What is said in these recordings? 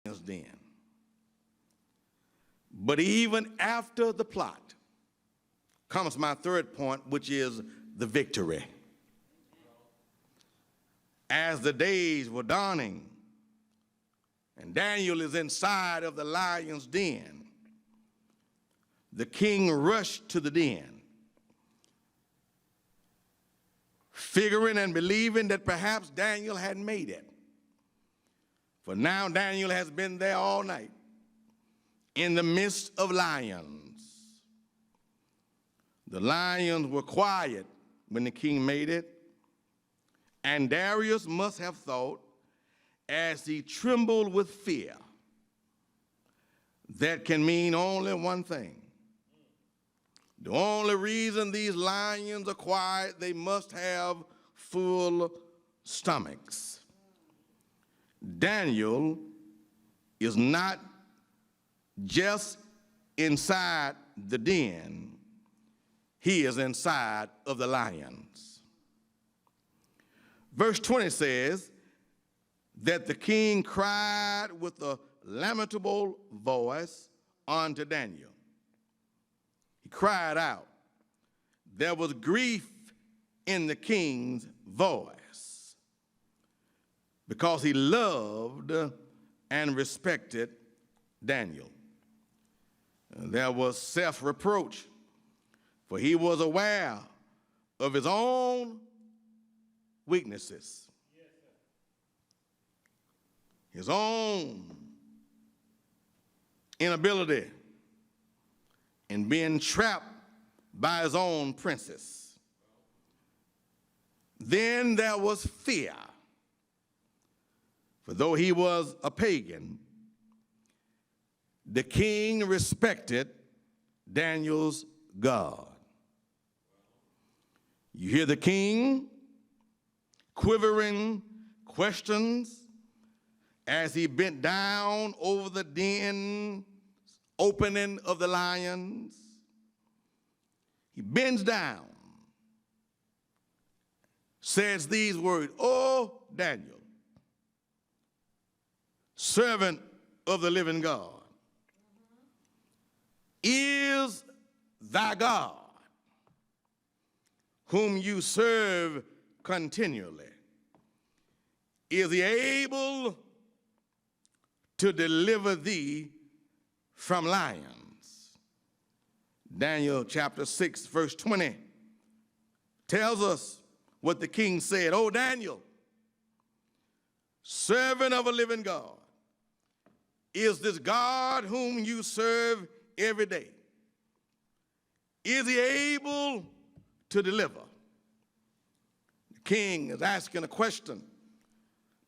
lion's den. But even after the plot comes my third point, which is the victory. As the days were dawning and Daniel is inside of the lion's den, the king rushed to the den, figuring and believing that perhaps Daniel had made it. For now Daniel has been there all night in the midst of lions. The lions were quiet when the king made it, and Darius must have thought, as he trembled with fear, that can mean only one thing. The only reason these lions are quiet, they must have full stomachs. Daniel is not just inside the den, he is inside of the lions. Verse 20 says that the king cried with a lamentable voice unto Daniel. He cried out. There was grief in the king's voice because he loved and respected Daniel. There was self-reproach, for he was aware of his own weaknesses, his own inability in being trapped by his own princess. Then there was fear, for though he was a pagan, the king respected Daniel's God. You hear the king quivering questions as he bent down over the den opening of the lions. He bends down, says these words, "O Daniel, servant of the living God, is thy God, whom you serve continually, is he able to deliver thee from lions?" Daniel chapter 6, verse 20 tells us what the king said. "O Daniel, servant of a living God, is this God whom you serve every day, is he able to deliver?" The king is asking a question.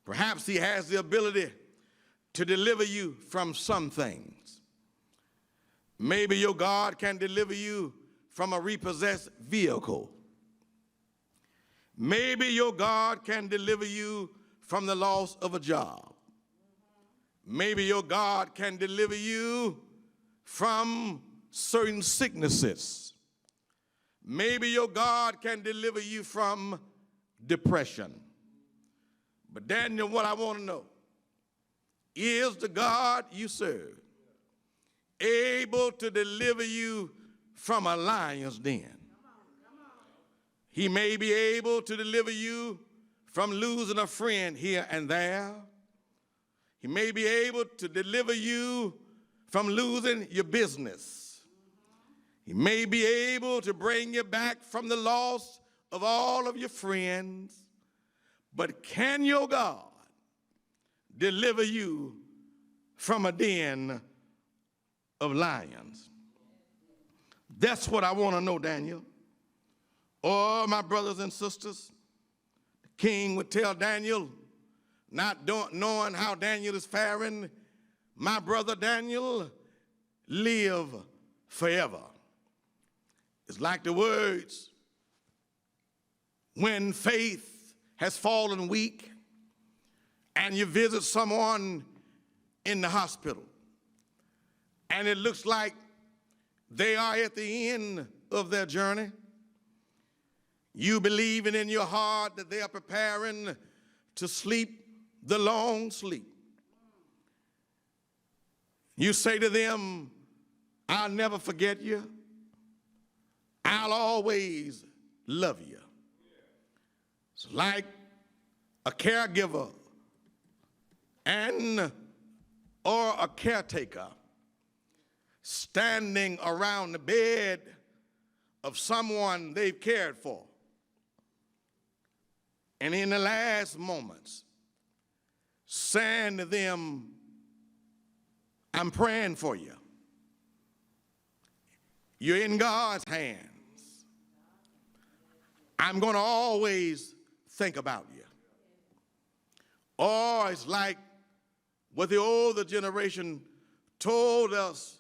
Perhaps he has the ability to deliver you from some things. Maybe your God can deliver you from a repossessed vehicle. Maybe your God can deliver you from the loss of a job. Maybe your God can deliver you from certain sicknesses. Maybe your God can deliver you from depression. But Daniel, what I want to know, is the God you serve able to deliver you from a lion's den? He may be able to deliver you from losing a friend here and there. He may be able to deliver you from losing your business. He may be able to bring you back from the loss of all of your friends. But can your God deliver you from a den of lions? That's what I want to know, Daniel. Or my brothers and sisters, the king would tell Daniel, not knowing how Daniel is faring, "My brother Daniel, live forever." It's like the words, when faith has fallen weak and you visit someone in the hospital and it looks like they are at the end of their journey. You believing in your heart that they are preparing to sleep the long sleep. You say to them, I'll never forget you. I'll always love you. It's like a caregiver or a caretaker standing around the bed of someone they've cared for. And in the last moments, saying to them, I'm praying for you. You're in God's hands. I'm going to always think about you. Or it's like what the older generation told us,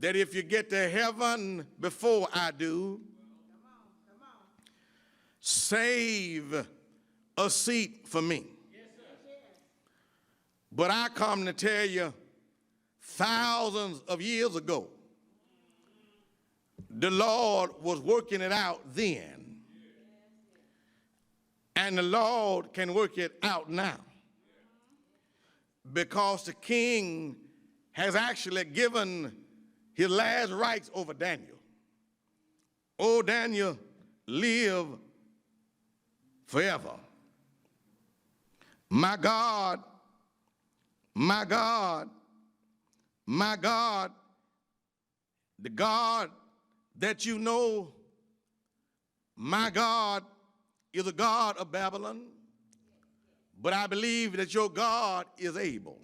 that if you get to heaven before I do, save a seat for me. But I come to tell you, thousands of years ago, the Lord was working it out then. And the Lord can work it out now. Because the king has actually given his last rites over Daniel. Oh, Daniel, live forever. My God, my God, my God, the God that you know, my God is a God of Babylon, but I believe that your God is able.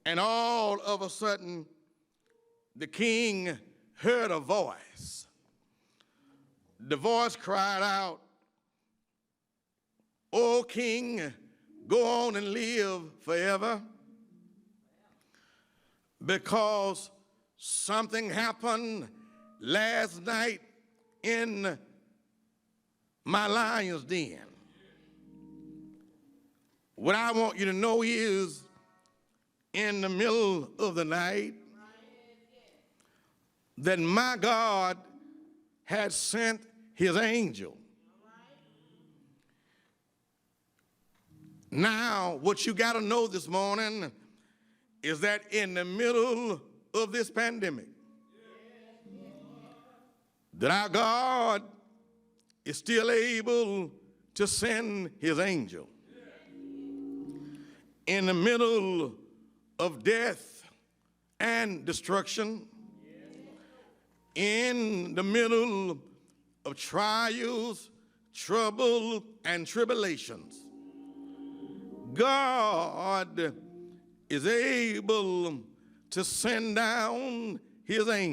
And all of a sudden, the king heard a voice. The voice cried out, O king, go on and live forever, because something happened last night in my lion's den. What I want you to know is, in the middle of the night, that my God had sent his angel. Now, what you got to know this morning is that in the middle of this pandemic, that our God is still able to send his angel. In the middle of death and destruction, in the middle of trials, trouble, and tribulations, God is able to send down his angel.